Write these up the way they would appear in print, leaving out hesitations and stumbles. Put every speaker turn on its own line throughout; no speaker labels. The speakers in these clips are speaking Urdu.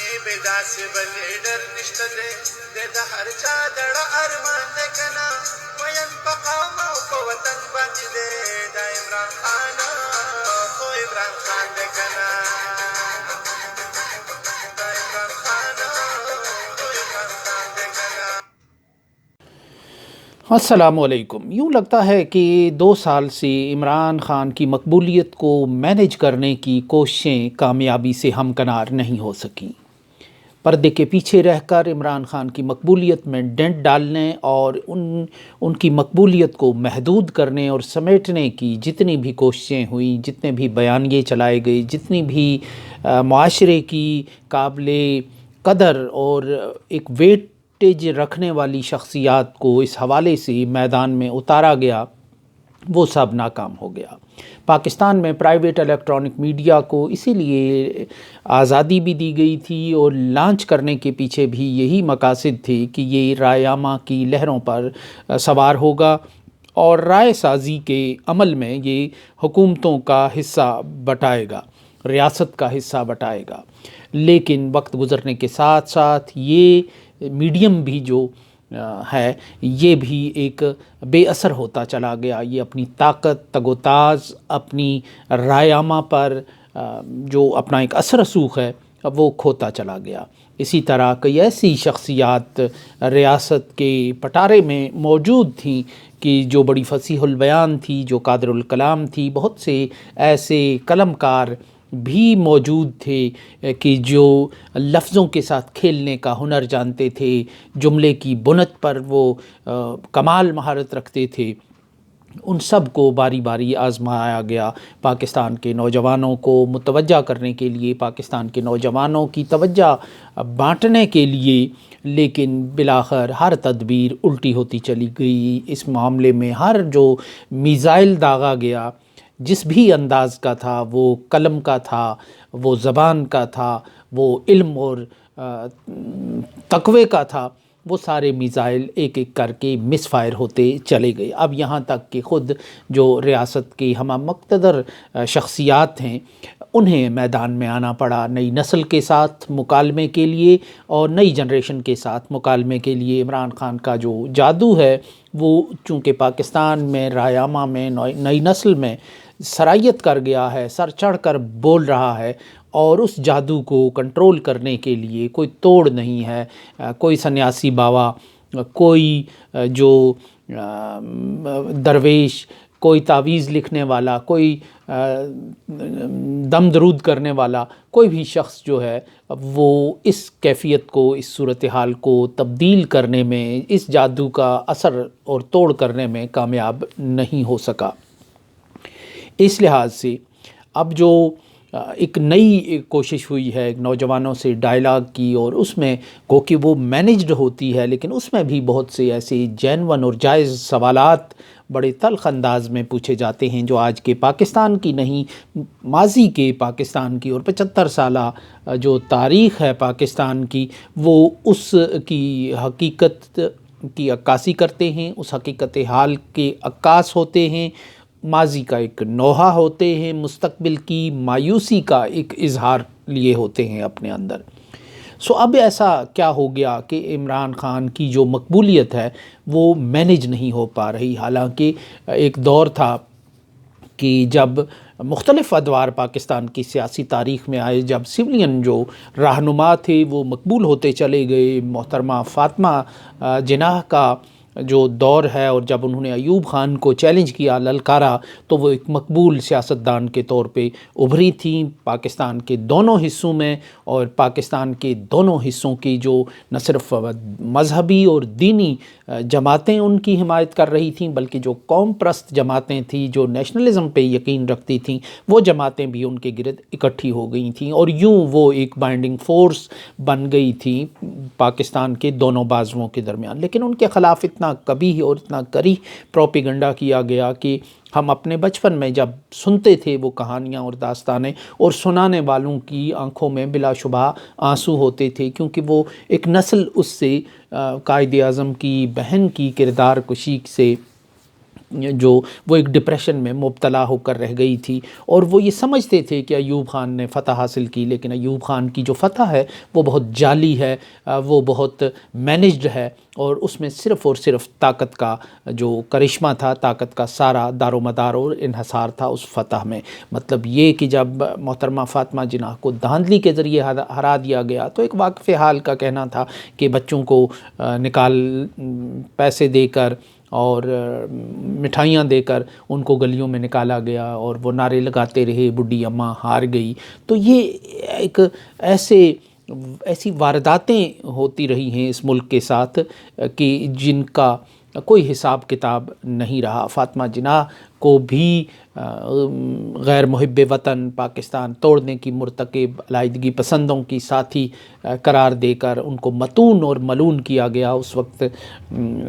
بدا سے بلیڈر نشته دی د هر چا دړه ارمان دی کنه وین په قوم او په وطن باندې دی دا عمران خان خو عمران خان دی کنه دا عمران خان خو عمران خان دی کنه.
السلام علیکم. یوں لگتا ہے کہ 2 سال سے عمران خان کی مقبولیت کو مینیج کرنے کی کوششیں کامیابی سے ہمکنار نہیں ہو سکیں. پردے کے پیچھے رہ کر عمران خان کی مقبولیت میں ڈنٹ ڈالنے اور ان کی مقبولیت کو محدود کرنے اور سمیٹنے کی جتنی بھی کوششیں ہوئیں، جتنے بھی بیانیے چلائے گئے، جتنی بھی معاشرے کی قابل قدر اور ایک ویٹیج رکھنے والی شخصیات کو اس حوالے سے میدان میں اتارا گیا، وہ سب ناکام ہو گیا. پاکستان میں پرائیویٹ الیکٹرانک میڈیا کو اسی لیے آزادی بھی دی گئی تھی اور لانچ کرنے کے پیچھے بھی یہی مقاصد تھے کہ یہ رائے عامہ کی لہروں پر سوار ہوگا اور رائے سازی کے عمل میں یہ حکومتوں کا حصہ بٹائے گا، ریاست کا حصہ بٹائے گا. لیکن وقت گزرنے کے ساتھ ساتھ یہ میڈیم بھی جو ہے یہ بھی ایک بے اثر ہوتا چلا گیا. یہ اپنی طاقت، تگ و تاز، اپنی رائے عامہ پر جو اپنا ایک اثر رسوخ ہے وہ کھوتا چلا گیا. اسی طرح کئی ایسی شخصیات ریاست کے پٹارے میں موجود تھیں کہ جو بڑی فصیح البیان تھی، جو قادر الکلام تھی. بہت سے ایسے قلم کار بھی موجود تھے کہ جو لفظوں کے ساتھ کھیلنے کا ہنر جانتے تھے، جملے کی بنت پر وہ کمال مہارت رکھتے تھے. ان سب کو باری باری آزمایا گیا پاکستان کے نوجوانوں کو متوجہ کرنے کے لیے، پاکستان کے نوجوانوں کی توجہ بانٹنے کے لیے، لیکن بالآخر ہر تدبیر الٹی ہوتی چلی گئی. اس معاملے میں ہر جو میزائل داغا گیا، جس بھی انداز کا تھا، وہ قلم کا تھا، وہ زبان کا تھا، وہ علم اور تقوی کا تھا، وہ سارے میزائل ایک ایک کر کے مس فائر ہوتے چلے گئے. اب یہاں تک کہ خود جو ریاست کے ہمہ مقتدر شخصیات ہیں انہیں میدان میں آنا پڑا نئی نسل کے ساتھ مکالمے کے لیے اور نئی جنریشن کے ساتھ مکالمے کے لیے. عمران خان کا جو جادو ہے وہ چونکہ پاکستان میں رائے عامہ میں نئی نسل میں سرایت کر گیا ہے، سر چڑھ کر بول رہا ہے، اور اس جادو کو کنٹرول کرنے کے لیے کوئی توڑ نہیں ہے. کوئی سنیاسی بابا، کوئی جو درویش، کوئی تعویذ لکھنے والا، کوئی دم درود کرنے والا، کوئی بھی شخص جو ہے وہ اس کیفیت کو، اس صورتحال کو تبدیل کرنے میں، اس جادو کا اثر اور توڑ کرنے میں کامیاب نہیں ہو سکا. اس لحاظ سے اب جو ایک نئی کوشش ہوئی ہے نوجوانوں سے ڈائلاگ کی، اور اس میں گو کہ وہ مینیجڈ ہوتی ہے، لیکن اس میں بھی بہت سے ایسے جینون اور جائز سوالات بڑے تلخ انداز میں پوچھے جاتے ہیں جو آج کے پاکستان کی نہیں، ماضی کے پاکستان کی اور 75 سالہ جو تاریخ ہے پاکستان کی، وہ اس کی حقیقت کی عکاسی کرتے ہیں، اس حقیقت حال کے عکاس ہوتے ہیں، ماضی کا ایک نوحہ ہوتے ہیں، مستقبل کی مایوسی کا ایک اظہار لیے ہوتے ہیں اپنے اندر. اب ایسا کیا ہو گیا کہ عمران خان کی جو مقبولیت ہے وہ مینیج نہیں ہو پا رہی. حالانکہ ایک دور تھا کہ جب مختلف ادوار پاکستان کی سیاسی تاریخ میں آئے، جب سویلین جو رہنما تھے وہ مقبول ہوتے چلے گئے. محترمہ فاطمہ جناح کا جو دور ہے، اور جب انہوں نے ایوب خان کو چیلنج کیا، للکارا، تو وہ ایک مقبول سیاستدان کے طور پہ ابھری تھیں پاکستان کے دونوں حصوں میں. اور پاکستان کے دونوں حصوں کی جو نہ صرف مذہبی اور دینی جماعتیں ان کی حمایت کر رہی تھیں، بلکہ جو قوم پرست جماعتیں تھیں، جو نیشنلزم پہ یقین رکھتی تھیں، وہ جماعتیں بھی ان کے گرد اکٹھی ہو گئی تھیں، اور یوں وہ ایک بائنڈنگ فورس بن گئی تھی پاکستان کے دونوں بازوؤں کے درمیان. لیکن ان کے خلاف اتنا قبیح اور اتنا کریہ پروپیگنڈا کیا گیا کہ ہم اپنے بچپن میں جب سنتے تھے وہ کہانیاں اور داستانیں، اور سنانے والوں کی آنکھوں میں بلا شبہ آنسو ہوتے تھے، کیونکہ وہ ایک نسل اس سے قائد اعظم کی بہن کی کردار کشی سے جو وہ ایک ڈپریشن میں مبتلا ہو کر رہ گئی تھی، اور وہ یہ سمجھتے تھے کہ ایوب خان نے فتح حاصل کی، لیکن ایوب خان کی جو فتح ہے وہ بہت جعلی ہے، وہ بہت مینجڈ ہے، اور اس میں صرف اور صرف طاقت کا جو کرشمہ تھا، طاقت کا سارا دار و مدار اور انحصار تھا اس فتح میں۔ مطلب یہ کہ جب محترمہ فاطمہ جناح کو دھاندلی کے ذریعے ہرا دیا گیا تو ایک واقف حال کا کہنا تھا کہ بچوں کو پیسے دے کر اور مٹھائیاں دے کر ان کو گلیوں میں نکالا گیا، اور وہ نعرے لگاتے رہے بڈھی اماں ہار گئی۔ تو یہ ایک ایسی وارداتیں ہوتی رہی ہیں اس ملک کے ساتھ کہ جن کا کوئی حساب کتاب نہیں رہا۔ فاطمہ جناح کو بھی غیر محب وطن، پاکستان توڑنے کی مرتکب، علیحدگی پسندوں کی ساتھی قرار دے کر ان کو متون اور ملون کیا گیا۔ اس وقت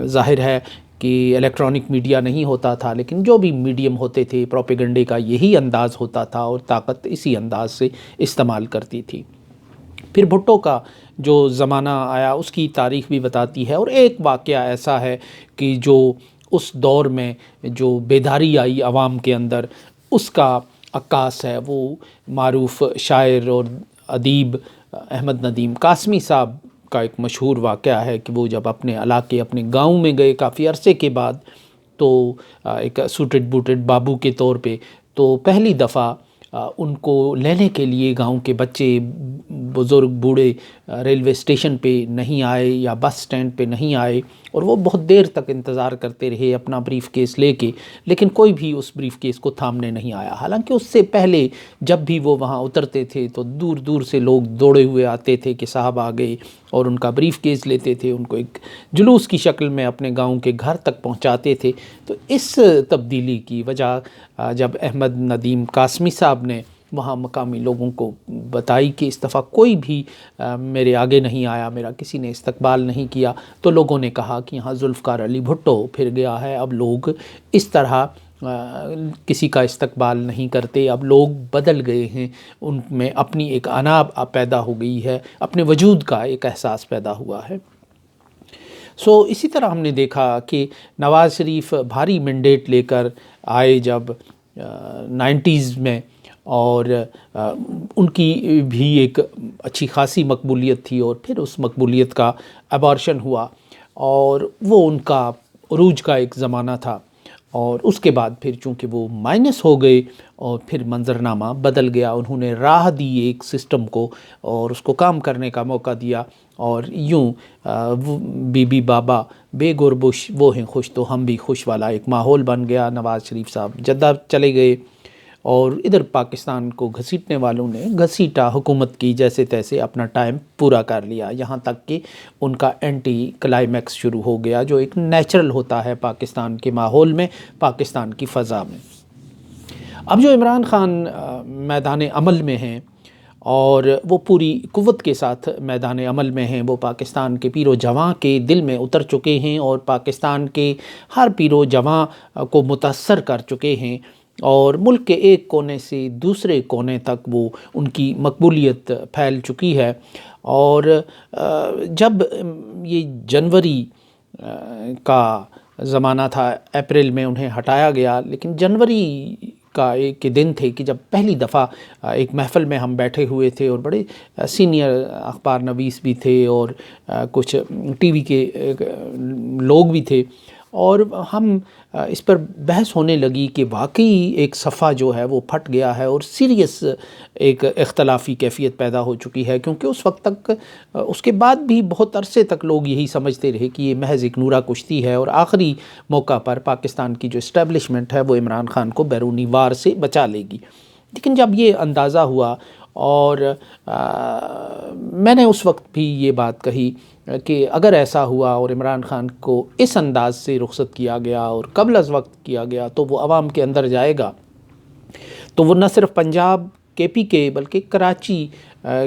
ظاہر ہے کہ الیکٹرانک میڈیا نہیں ہوتا تھا، لیکن جو بھی میڈیم ہوتے تھے پروپیگنڈے کا یہی انداز ہوتا تھا، اور طاقت اسی انداز سے استعمال کرتی تھی۔ پھر بھٹو کا جو زمانہ آیا اس کی تاریخ بھی بتاتی ہے، اور ایک واقعہ ایسا ہے کہ جو اس دور میں جو بیداری آئی عوام کے اندر اس کا عکاس ہے، وہ معروف شاعر اور ادیب احمد ندیم قاسمی صاحب کا ایک مشہور واقعہ ہے کہ وہ جب اپنے علاقے اپنے گاؤں میں گئے کافی عرصے کے بعد، تو ایک سوٹڈ بوٹڈ بابو کے طور پہ، تو پہلی دفعہ ان کو لینے کے لیے گاؤں کے بچے، بزرگ، بوڑھے ریلوے اسٹیشن پہ نہیں آئے یا بس سٹینڈ پہ نہیں آئے، اور وہ بہت دیر تک انتظار کرتے رہے اپنا بریف کیس لے کے، لیکن کوئی بھی اس بریف کیس کو تھامنے نہیں آیا۔ حالانکہ اس سے پہلے جب بھی وہ وہاں اترتے تھے تو دور دور سے لوگ دوڑے ہوئے آتے تھے کہ صاحب آ گئے، اور ان کا بریف کیس لیتے تھے، ان کو ایک جلوس کی شکل میں اپنے گاؤں کے گھر تک پہنچاتے تھے۔ تو اس تبدیلی کی وجہ جب احمد ندیم قاسمی صاحب نے وہاں مقامی لوگوں کو بتائی کہ اس دفعہ کوئی بھی میرے آگے نہیں آیا، میرا کسی نے استقبال نہیں کیا، تو لوگوں نے کہا کہ یہاں ذوالفقار علی بھٹو پھر گیا ہے، اب لوگ اس طرح کسی کا استقبال نہیں کرتے، اب لوگ بدل گئے ہیں، ان میں اپنی ایک انا پیدا ہو گئی ہے، اپنے وجود کا ایک احساس پیدا ہوا ہے۔ اسی طرح ہم نے دیکھا کہ نواز شریف بھاری مینڈیٹ لے کر آئے جب 90s میں، اور ان کی بھی ایک اچھی خاصی مقبولیت تھی، اور پھر اس مقبولیت کا ابارشن ہوا، اور وہ ان کا عروج کا ایک زمانہ تھا، اور اس کے بعد پھر چونکہ وہ مائنس ہو گئے اور پھر منظرنامہ بدل گیا۔ انہوں نے راہ دی ایک سسٹم کو اور اس کو کام کرنے کا موقع دیا، اور یوں بی بی بابا بے گربش وہ ہیں خوش تو ہم بھی خوش والا ایک ماحول بن گیا۔ نواز شریف صاحب جدہ چلے گئے، اور ادھر پاکستان کو گھسیٹنے والوں نے گھسیٹا، حکومت کی جیسے تیسے اپنا ٹائم پورا کر لیا، یہاں تک کہ ان کا اینٹی کلائمیکس شروع ہو گیا، جو ایک نیچرل ہوتا ہے پاکستان کے ماحول میں، پاکستان کی فضا میں۔ اب جو عمران خان میدان عمل میں ہیں، اور وہ پوری قوت کے ساتھ میدان عمل میں ہیں، وہ پاکستان کے پیر و جواں کے دل میں اتر چکے ہیں، اور پاکستان کے ہر پیر و جواں کو متاثر کر چکے ہیں، اور ملک کے ایک کونے سے دوسرے کونے تک وہ ان کی مقبولیت پھیل چکی ہے۔ اور جب یہ جنوری کا زمانہ تھا، اپریل میں انہیں ہٹایا گیا، لیکن جنوری کا ایک دن تھے کہ جب پہلی دفعہ ایک محفل میں ہم بیٹھے ہوئے تھے، اور بڑے سینئر اخبار نویس بھی تھے اور کچھ ٹی وی کے لوگ بھی تھے، اور ہم اس پر بحث ہونے لگی کہ واقعی ایک صفحہ جو ہے وہ پھٹ گیا ہے، اور سیریس ایک اختلافی کیفیت پیدا ہو چکی ہے، کیونکہ اس وقت تک، اس کے بعد بھی بہت عرصے تک لوگ یہی سمجھتے رہے کہ یہ محض ایک نورہ کشتی ہے، اور آخری موقع پر پاکستان کی جو اسٹیبلشمنٹ ہے وہ عمران خان کو بیرونی وار سے بچا لے گی۔ لیکن جب یہ اندازہ ہوا، اور میں نے اس وقت بھی یہ بات کہی کہ اگر ایسا ہوا اور عمران خان کو اس انداز سے رخصت کیا گیا اور قبل از وقت کیا گیا، تو وہ عوام کے اندر جائے گا، تو وہ نہ صرف پنجاب KP کے بلکہ کراچی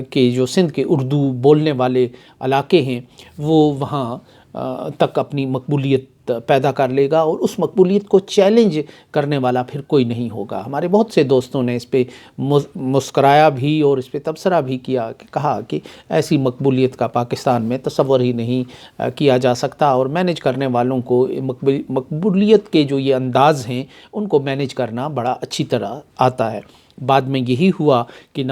کے جو سندھ کے اردو بولنے والے علاقے ہیں، وہ وہاں تک اپنی مقبولیت پیدا کر لے گا، اور اس مقبولیت کو چیلنج کرنے والا پھر کوئی نہیں ہوگا۔ ہمارے بہت سے دوستوں نے اس پہ مسکرایا بھی اور اس پہ تبصرہ بھی کہا کہ ایسی مقبولیت کا پاکستان میں تصور ہی نہیں کیا جا سکتا، اور مینیج کرنے والوں کو مقبولیت کے جو یہ انداز ہیں ان کو مینیج کرنا بڑا اچھی طرح آتا ہے۔ بعد میں یہی ہوا کہ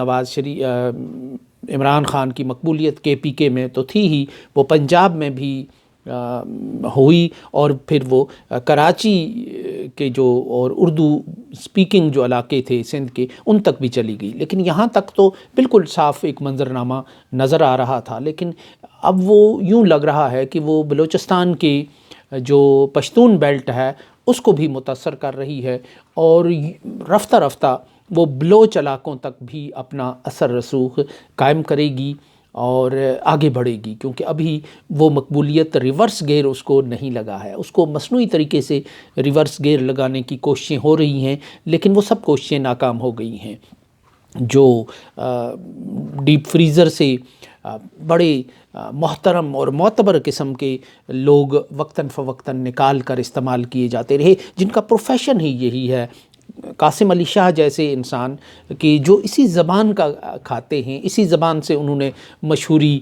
عمران خان کی مقبولیت KPK میں تو تھی ہی، وہ پنجاب میں بھی ہوئی، اور پھر وہ کراچی کے جو اور اردو سپیکنگ جو علاقے تھے سندھ کے ان تک بھی چلی گئی، لیکن یہاں تک تو بالکل صاف ایک منظرنامہ نظر آ رہا تھا۔ لیکن اب وہ یوں لگ رہا ہے کہ وہ بلوچستان کے جو پشتون بیلٹ ہے اس کو بھی متاثر کر رہی ہے، اور رفتہ رفتہ وہ بلوچ علاقوں تک بھی اپنا اثر رسوخ قائم کرے گی اور آگے بڑھے گی، کیونکہ ابھی وہ مقبولیت ریورس گیئر اس کو نہیں لگا ہے۔ اس کو مصنوعی طریقے سے ریورس گیئر لگانے کی کوششیں ہو رہی ہیں، لیکن وہ سب کوششیں ناکام ہو گئی ہیں۔ جو ڈیپ فریزر سے بڑے محترم اور معتبر قسم کے لوگ وقتاً فوقتاً نکال کر استعمال کیے جاتے رہے، جن کا پروفیشن ہی یہی ہے، قاسم علی شاہ جیسے انسان کہ جو اسی زبان کا کھاتے ہیں، اسی زبان سے انہوں نے مشہوری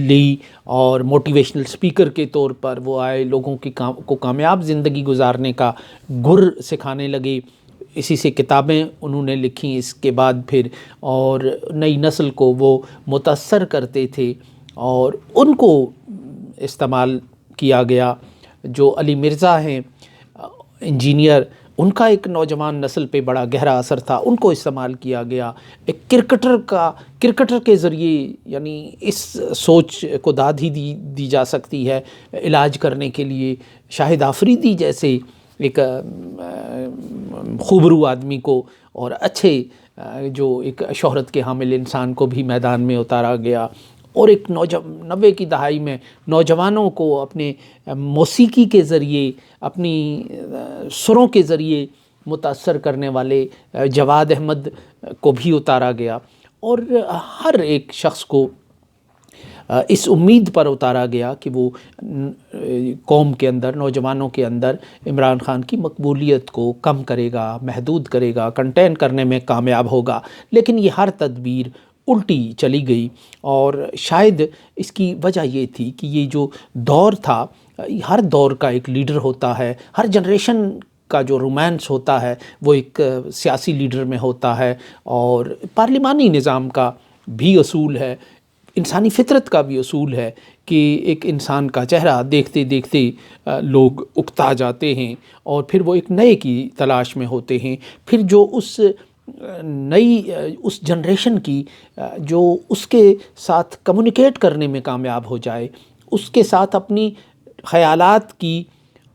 لی، اور موٹیویشنل سپیکر کے طور پر وہ آئے، لوگوں کو کامیاب زندگی گزارنے کا گر سکھانے لگے، اسی سے کتابیں انہوں نے لکھیں اس کے بعد پھر، اور نئی نسل کو وہ متاثر کرتے تھے اور ان کو استعمال کیا گیا۔ جو علی مرزا ہیں انجینئر، ان کا ایک نوجوان نسل پہ بڑا گہرا اثر تھا، ان کو استعمال کیا گیا۔ ایک کرکٹر کے ذریعے، یعنی اس سوچ کو داد ہی دی جا سکتی ہے علاج کرنے کے لیے، شاہد آفریدی جیسے ایک خوبرو آدمی کو اور اچھے جو ایک شہرت کے حامل انسان کو بھی میدان میں اتارا گیا، اور ایک 90 کی دہائی میں نوجوانوں کو اپنے موسیقی کے ذریعے، اپنی سروں کے ذریعے متاثر کرنے والے جواد احمد کو بھی اتارا گیا، اور ہر ایک شخص کو اس امید پر اتارا گیا کہ وہ قوم کے اندر، نوجوانوں کے اندر عمران خان کی مقبولیت کو کم کرے گا، محدود کرے گا، کنٹین کرنے میں کامیاب ہوگا۔ لیکن یہ ہر تدبیر الٹی چلی گئی، اور شاید اس کی وجہ یہ تھی کہ یہ جو دور تھا، ہر دور کا ایک لیڈر ہوتا ہے، ہر جنریشن کا جو رومانس ہوتا ہے وہ ایک سیاسی لیڈر میں ہوتا ہے، اور پارلیمانی نظام کا بھی اصول ہے، انسانی فطرت کا بھی اصول ہے کہ ایک انسان کا چہرہ دیکھتے دیکھتے لوگ اکتا جاتے ہیں، اور پھر وہ ایک نئے کی تلاش میں ہوتے ہیں۔ پھر جو اس جنریشن کی جو اس کے ساتھ کمیونیکیٹ کرنے میں کامیاب ہو جائے، اس کے ساتھ اپنی خیالات کی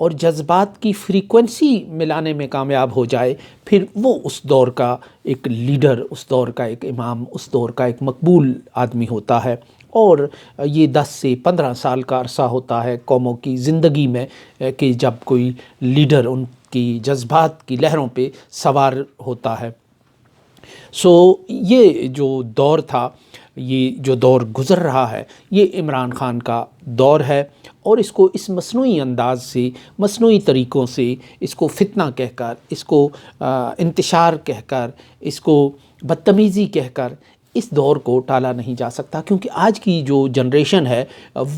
اور جذبات کی فریکوینسی ملانے میں کامیاب ہو جائے، پھر وہ اس دور کا ایک لیڈر، اس دور کا ایک امام، اس دور کا ایک مقبول آدمی ہوتا ہے۔ اور یہ 10 سے 15 سال کا عرصہ ہوتا ہے قوموں کی زندگی میں کہ جب کوئی لیڈر ان کی جذبات کی لہروں پہ سوار ہوتا ہے۔ یہ جو دور تھا، یہ جو دور گزر رہا ہے، یہ عمران خان کا دور ہے، اور اس کو اس مصنوعی انداز سے، مصنوعی طریقوں سے، اس کو فتنہ کہہ کر، اس کو انتشار کہہ کر، اس کو بدتمیزی کہہ کر اس دور کو ٹالا نہیں جا سکتا، کیونکہ آج کی جو جنریشن ہے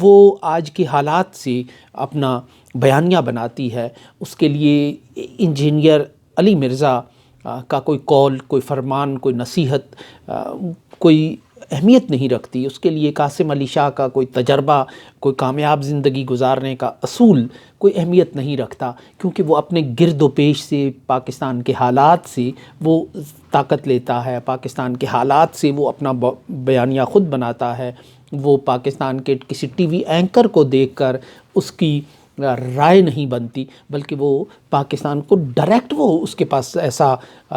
وہ آج کے حالات سے اپنا بیانیہ بناتی ہے۔ اس کے لیے انجینئر علی مرزا کا کوئی قول، کوئی فرمان، کوئی نصیحت کوئی اہمیت نہیں رکھتی۔ اس کے لیے قاسم علی شاہ کا کوئی تجربہ، کوئی کامیاب زندگی گزارنے کا اصول کوئی اہمیت نہیں رکھتا، کیونکہ وہ اپنے گرد و پیش سے، پاکستان کے حالات سے وہ طاقت لیتا ہے، پاکستان کے حالات سے وہ اپنا بیانیہ خود بناتا ہے۔ وہ پاکستان کے کسی ٹی وی اینکر کو دیکھ کر اس کی رائے نہیں بنتی، بلکہ وہ پاکستان کو ڈائریکٹ، وہ اس کے پاس ایسا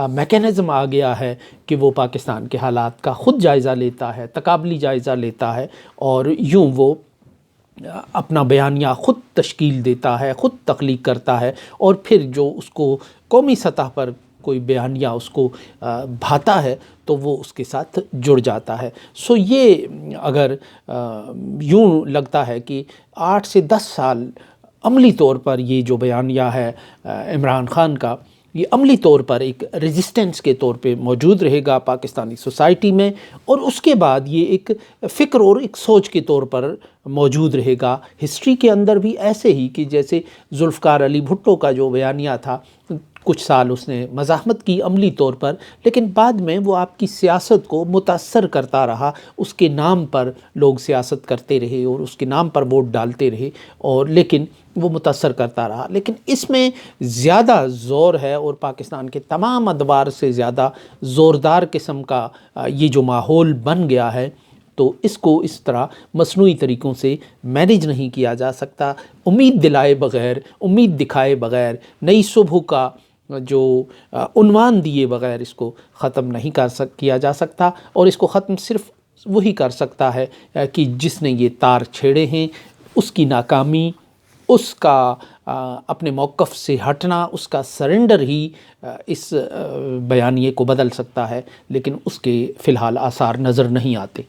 میکینزم آ گیا ہے کہ وہ پاکستان کے حالات کا خود جائزہ لیتا ہے، تقابلی جائزہ لیتا ہے، اور یوں وہ اپنا بیانیہ خود تشکیل دیتا ہے، خود تخلیق کرتا ہے، اور پھر جو اس کو قومی سطح پر کوئی بیانیہ اس کو بھاتا ہے تو وہ اس کے ساتھ جڑ جاتا ہے. سو یہ اگر یوں لگتا ہے کہ 8 سے 10 سال عملی طور پر یہ جو بیانیہ ہے عمران خان کا، یہ عملی طور پر ایک ریزسٹنس کے طور پہ موجود رہے گا پاکستانی سوسائٹی میں، اور اس کے بعد یہ ایک فکر اور ایک سوچ کے طور پر موجود رہے گا ہسٹری کے اندر بھی، ایسے ہی کہ جیسے ذوالفقار علی بھٹو کا جو بیانیہ تھا، کچھ سال اس نے مزاحمت کی عملی طور پر، لیکن بعد میں وہ آپ کی سیاست کو متاثر کرتا رہا، اس کے نام پر لوگ سیاست کرتے رہے اور اس کے نام پر ووٹ ڈالتے رہے، اور لیکن وہ متاثر کرتا رہا. لیکن اس میں زیادہ زور ہے اور پاکستان کے تمام ادوار سے زیادہ زوردار قسم کا یہ جو ماحول بن گیا ہے، تو اس کو اس طرح مصنوعی طریقوں سے مینیج نہیں کیا جا سکتا. امید دلائے بغیر، امید دکھائے بغیر، نئی صبح کا جو عنوان دیے بغیر اس کو ختم نہیں کیا جا سکتا، اور اس کو ختم صرف وہی کر سکتا ہے کہ جس نے یہ تار چھیڑے ہیں اس کی ناکامی، اس کا اپنے موقف سے ہٹنا، اس کا سرنڈر ہی اس بیانیے کو بدل سکتا ہے، لیکن اس کے فی الحال آثار نظر نہیں آتے.